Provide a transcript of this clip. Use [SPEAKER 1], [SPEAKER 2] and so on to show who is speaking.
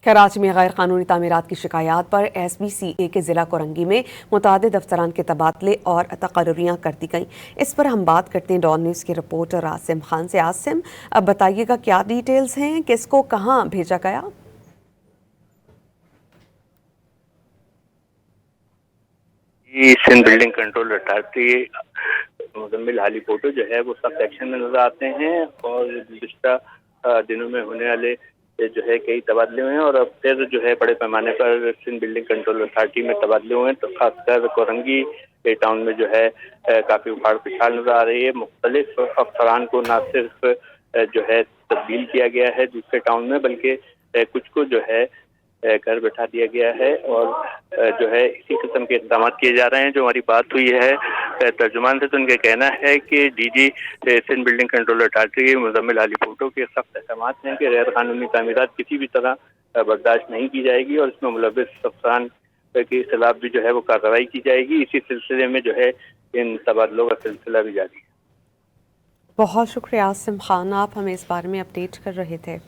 [SPEAKER 1] کراچی میں غیر قانونی تعمیرات کی شکایات پر ایس بی سی اے کے ضلع کورنگی میں متعدد افسران کے تبادلے اور تقرریاں کر دی گئیں۔ اس پر ہم بات کرتے ہیں ڈان نیوز کے رپورٹر عاصم خان سے۔ عاصم، اب بتائیے گا کیا ڈیٹیلز ہیں، کس کو کہاں بھیجا گیا؟
[SPEAKER 2] Sindh building control authority Muzammil Hali photo جو ہے وہ سب سیکشن میں نظر آتے ہیں، اور گزشتہ دنوں میں ہونے والے جو ہے کئی تبادلے ہوئے ہیں، اور اب پھر جو ہے بڑے پیمانے پر سندھ بلڈنگ کنٹرول اتھارٹی میں تبادلے ہوئے ہیں، تو خاص کر کورنگی ٹاؤن میں جو ہے کافی اکھاڑ پچھاڑ نظر آ رہی ہے۔ مختلف افسران کو نہ صرف جو ہے تبدیل کیا گیا ہے دوسرے ٹاؤن میں، بلکہ کچھ کو جو ہے گھر بٹھا دیا گیا ہے، اور جو ہے اسی قسم کے اقدامات کیے جا رہے ہیں۔ جو ہماری بات ہوئی ہے ترجمان سے، تو ان کا کہنا ہے کہ D G Sindh building control authority Muzammil Hali photo کے سخت احکامات ہیں کہ غیر قانونی تعمیرات کسی بھی طرح برداشت نہیں کی جائے گی، اور اس میں ملوث افسران کے خلاف بھی جو ہے وہ کارروائی کی جائے گی۔ اسی سلسلے میں جو ہے ان تبادلوں کا سلسلہ بھی جاری ہے۔
[SPEAKER 1] بہت شکریہ عاصم خان، آپ ہمیں اس بارے میں اپڈیٹ کر رہے تھے۔